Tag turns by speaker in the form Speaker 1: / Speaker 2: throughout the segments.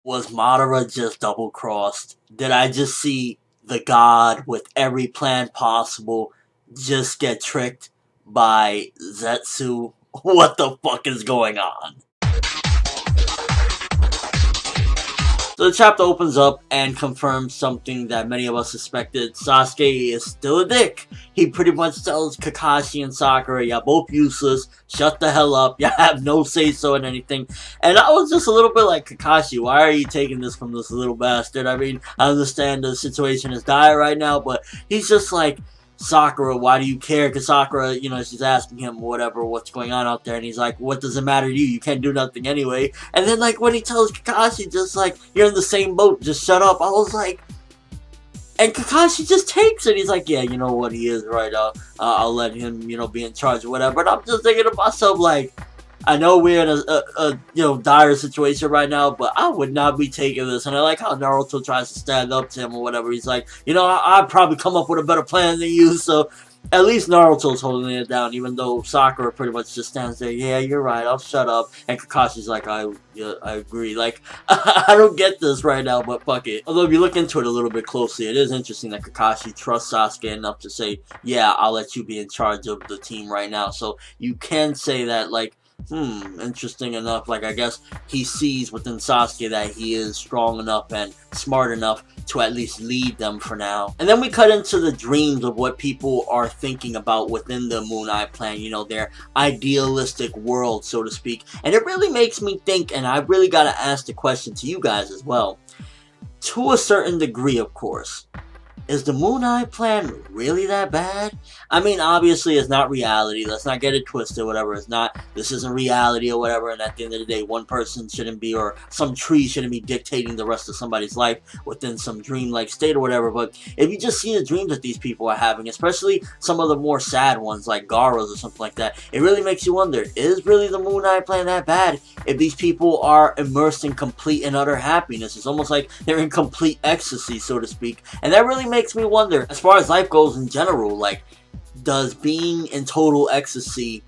Speaker 1: Was Madara just double-crossed? Did I just see the god with every plan possible just get tricked by Zetsu? What the fuck is going on? So the chapter opens up and confirms something that many of us suspected. Sasuke is still a dick. He pretty much tells Kakashi and Sakura, y'all both useless, shut the hell up, y'all have no say-so in anything. And I was just a little bit like, Kakashi, why are you taking this from this little bastard? I mean, I understand the situation is dire right now, but he's just like, Sakura, why do you care? Because Sakura, you know, she's asking him whatever, what's going on out there, and he's like, what does it matter to you? You can't do nothing anyway. And then, like, when he tells Kakashi, just like, you're in the same boat, just shut up, I was like, and Kakashi just takes it. He's like, yeah, you know what, he is right, I'll let him, you know, be in charge or whatever. And I'm just thinking to myself, like, I know we're in a you know, dire situation right now, but I would not be taking this. And I like how Naruto tries to stand up to him or whatever. He's like, you know, I'd probably come up with a better plan than you. So at least Naruto's holding it down, even though Sakura pretty much just stands there. Yeah, you're right. I'll shut up. And Kakashi's like, I agree. Like, I don't get this right now, but fuck it. Although if you look into it a little bit closely, it is interesting that Kakashi trusts Sasuke enough to say, yeah, I'll let you be in charge of the team right now. So you can say that, like, interesting enough. Like, I guess he sees within Sasuke that he is strong enough and smart enough to at least lead them for now. And then we cut into the dreams of what people are thinking about within the Moon Eye plan, you know, their idealistic world, so to speak. And it really makes me think, and I really gotta ask the question to you guys as well. To a certain degree, of course. Is the Moon Eye plan really that bad? I mean, obviously, it's not reality. Let's not get it twisted, whatever. It's not, this isn't reality or whatever, and at the end of the day, one person shouldn't be, or some tree shouldn't be dictating the rest of somebody's life within some dreamlike state or whatever. But if you just see the dreams that these people are having, especially some of the more sad ones, like Gaara's or something like that, it really makes you wonder, is really the Moon Eye plan that bad if these people are immersed in complete and utter happiness? It's almost like they're in complete ecstasy, so to speak, and that really makes me wonder, as far as life goes in general, like, does being in total ecstasy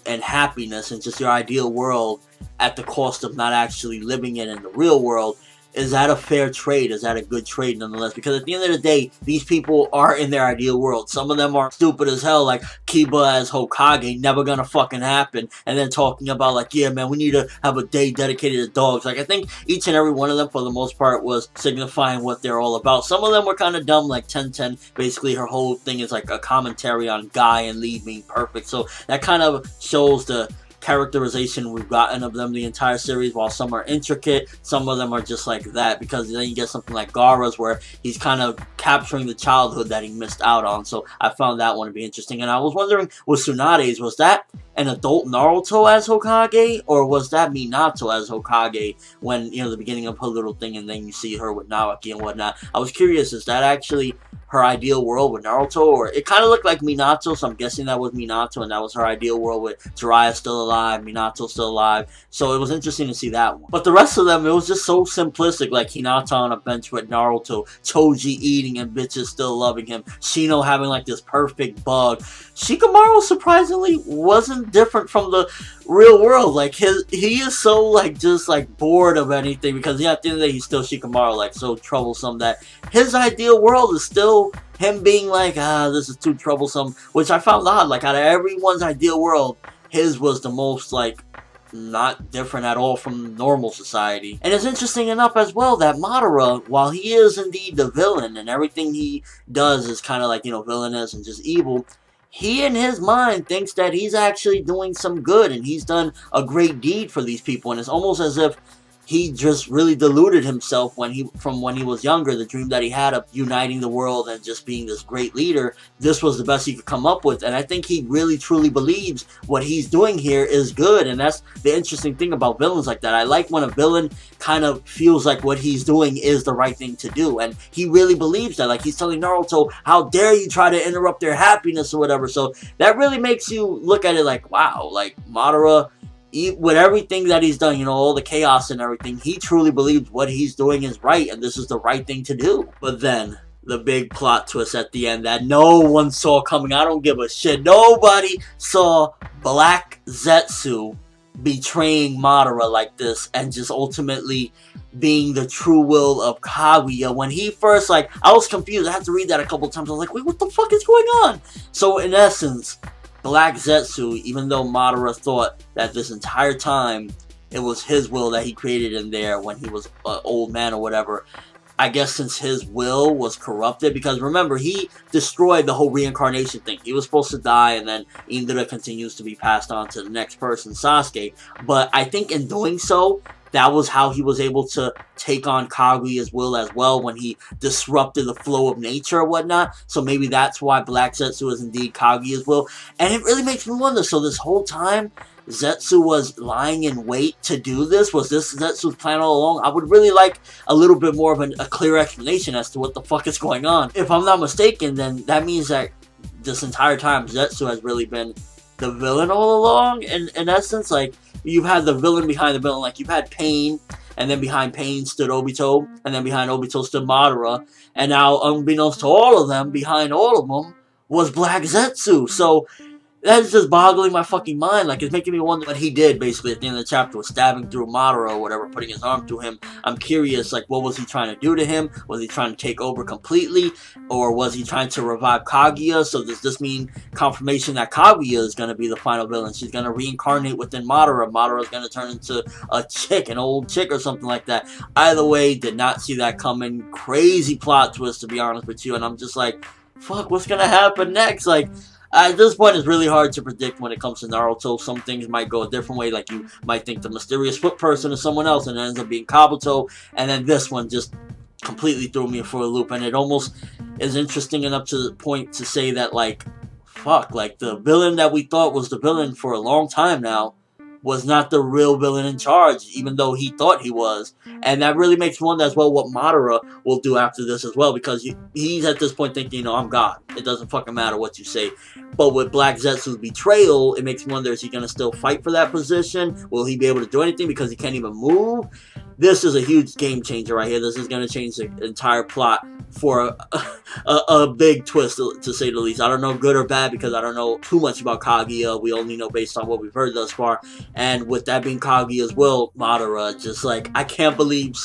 Speaker 1: and happiness and just your ideal world at the cost of not actually living it in the real world, is that a fair trade? Is that a good trade nonetheless? Because at the end of the day, these people are in their ideal world. Some of them are stupid as hell, like Kiba as Hokage, never gonna fucking happen. And then talking about like, yeah man, we need to have a day dedicated to dogs. Like, I think each and every one of them for the most part was signifying what they're all about. Some of them were kind of dumb, like 1010. Basically her whole thing is like a commentary on Guy and Lee being perfect. So that kind of shows the characterization we've gotten of them the entire series. While some are intricate, some of them are just like that, because then you get something like Gaara's where he's kind of capturing the childhood that he missed out on. So I found that one to be interesting. And I was wondering, with Tsunade's, was that an adult Naruto as Hokage, or was that Minato as Hokage when, you know, the beginning of her little thing and then you see her with Naoki and whatnot? I was curious, is that actually her ideal world with Naruto, or it kind of looked like Minato, so I'm guessing that was Minato and that was her ideal world with Jiraiya still alive, Minato still alive. So it was interesting to see that one. But the rest of them, it was just so simplistic, like Hinata on a bench with Naruto, Choji eating and bitches still loving him, Shino having like this perfect bug. Shikamaru surprisingly wasn't different from the real world. Like, he is so like just like bored of anything, because yeah, at the end of the day he's still Shikamaru, like so troublesome that his ideal world is still him being like, this is too troublesome, which I found odd. Like, out of everyone's ideal world, his was the most like not different at all from normal society. And it's interesting enough as well that Madara, while he is indeed the villain and everything he does is kind of like, you know, villainous and just evil, he in his mind thinks that he's actually doing some good and he's done a great deed for these people. And it's almost as if he just really deluded himself from when he was younger. The dream that he had of uniting the world and just being this great leader, this was the best he could come up with. And I think he really truly believes what he's doing here is good. And that's the interesting thing about villains like that. I like when a villain kind of feels like what he's doing is the right thing to do. And he really believes that. Like, he's telling Naruto, how dare you try to interrupt their happiness or whatever. So that really makes you look at it like, wow, like Madara, with everything that he's done, you know, all the chaos and everything, he truly believes what he's doing is right and this is the right thing to do. But then, the big plot twist at the end that no one saw coming. I don't give a shit. Nobody saw Black Zetsu betraying Madara like this and just ultimately being the true will of Kaguya. When he first, like, I was confused. I had to read that a couple times. I was like, wait, what the fuck is going on? So in essence, Black Zetsu, even though Madara thought that this entire time it was his will that he created in there when he was an old man or whatever, I guess since his will was corrupted, because remember, he destroyed the whole reincarnation thing. He was supposed to die, and then Indra continues to be passed on to the next person, Sasuke. But I think in doing so, that was how he was able to take on Kaguya's will as well, when he disrupted the flow of nature or whatnot. So maybe that's why Black Zetsu is indeed Kaguya's will. And it really makes me wonder, so this whole time, Zetsu was lying in wait to do this? Was this Zetsu's plan all along? I would really like a little bit more of a clear explanation as to what the fuck is going on. If I'm not mistaken, then that means that this entire time Zetsu has really been the villain all along. In essence, like, you've had the villain behind the villain. Like, you've had Pain, and then behind Pain stood Obito, and then behind Obito stood Madara, and now, unbeknownst to all of them, behind all of them was Black Zetsu. So that's just boggling my fucking mind. Like, it's making me wonder what he did, basically, at the end of the chapter, was stabbing through Madara or whatever, putting his arm through him. I'm curious, like, what was he trying to do to him? Was he trying to take over completely? Or was he trying to revive Kaguya? So does this mean confirmation that Kaguya is going to be the final villain? She's going to reincarnate within Madara. Madara is going to turn into a chick, an old chick or something like that. Either way, did not see that coming. Crazy plot twist, to be honest with you. And I'm just like, fuck, what's going to happen next? Like, at this point, it's really hard to predict when it comes to Naruto. Some things might go a different way, like you might think the mysterious foot person is someone else, and it ends up being Kabuto, and then this one just completely threw me for a loop, and it almost is interesting enough to the point to say that, like, fuck, like, the villain that we thought was the villain for a long time now was not the real villain in charge, even though he thought he was. And that really makes me wonder as well what Madara will do after this as well, because he's at this point thinking, you know, I'm God. It doesn't fucking matter what you say. But with Black Zetsu's betrayal, it makes me wonder, is he going to still fight for that position? Will he be able to do anything because he can't even move? This is a huge game changer right here. This is going to change the entire plot for a big twist, to say the least. I don't know good or bad because I don't know too much about Kaguya. We only know based on what we've heard thus far. And with that being Kaguya's will, Madara, just like, I can't believe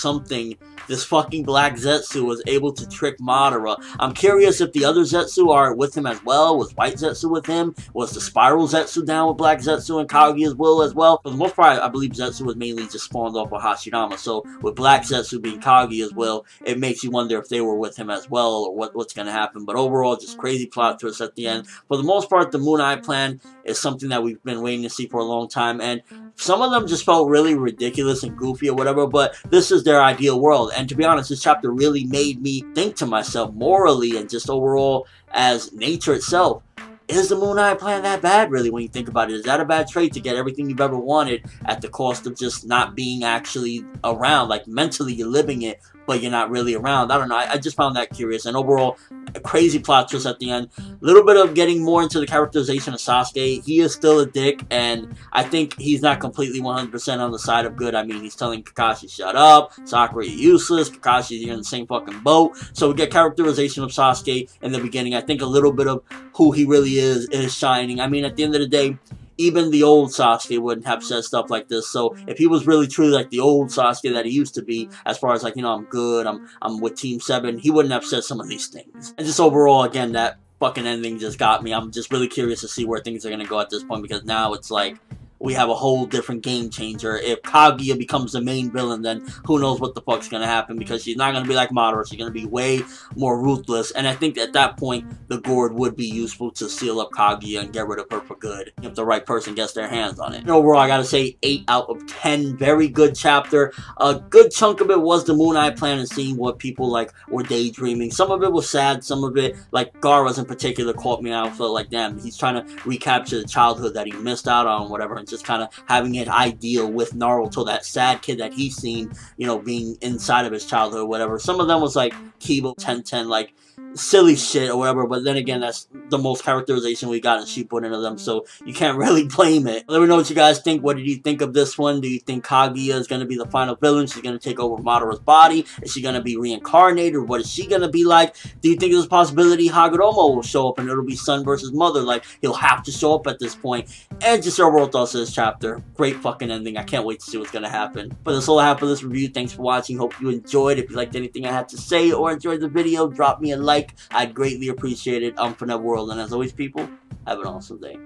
Speaker 1: this fucking Black Zetsu was able to trick Madara. I'm curious if the other Zetsu are with him as well. Was White Zetsu with him? Was the Spiral Zetsu down with Black Zetsu and Kaguya's will as well? For the most part, I believe Zetsu was mainly just spawned off of Hashirama. So with Black Zetsu being Kaguya's will, it makes you wonder if they were with him as well, or what's going to happen. But overall, just crazy plot twist at the end. For the most part, the Moon Eye plan is something that we've been waiting to see for a long time, and some of them just felt really ridiculous and goofy or whatever, but this is their ideal world. And to be honest, this chapter really made me think to myself morally and just overall as nature itself. Is the Moon Eye plan that bad, really, when you think about it? Is that a bad trait, to get everything you've ever wanted at the cost of just not being actually around? Like, mentally you're living it, but you're not really around. I don't know. I just found that curious. And overall, a crazy plot twist at the end. A little bit of getting more into the characterization of Sasuke. He is still a dick, and I think he's not completely 100% on the side of good. I mean, he's telling Kakashi, shut up. Sakura, you're useless. Kakashi, you're in the same fucking boat. So we get characterization of Sasuke in the beginning. I think a little bit of who he really is shining. I mean, at the end of the day, even the old Sasuke wouldn't have said stuff like this. So if he was really truly like the old Sasuke that he used to be, as far as like, you know, I'm good, I'm with Team 7, he wouldn't have said some of these things. And just overall, again, that fucking ending just got me. I'm just really curious to see where things are going to go at this point, because now it's like, we have a whole different game changer. If Kaguya becomes the main villain, then who knows what the fuck's gonna happen, because she's not gonna be like Madara. She's gonna be way more ruthless, and I think at that point the gourd would be useful to seal up Kaguya and get rid of her for good if the right person gets their hands on it. And overall, I gotta say 8 out of 10. Very good chapter. A good chunk of it was the Moon Eye plan and seeing what people like were daydreaming. Some of it was sad. Some of it, like Gaara's in particular, caught me out. I felt like, damn, he's trying to recapture the childhood that he missed out on, whatever, and just kind of having it ideal with Naruto, that sad kid that he's seen, you know, being inside of his childhood, whatever. Some of them was like Kiba, 10-10, like silly shit or whatever, but then again, that's the most characterization we got in Shippuden of them, so you can't really blame it. Let me know what you guys think. What did you think of this one? Do you think Kaguya is going to be the final villain? She's going to take over Madara's body? Is she going to be reincarnated? What is she going to be like? Do you think there's a possibility Hagoromo will show up and it'll be son versus mother? Like, he'll have to show up at this point. And just your overall thoughts of this chapter. Great fucking ending. I can't wait to see what's going to happen. But that's all I have for this review. Thanks for watching. Hope you enjoyed. If you liked anything I had to say or enjoyed the video, drop me a like. I'd greatly appreciate it. I'm from that world, and as always, people, have an awesome day.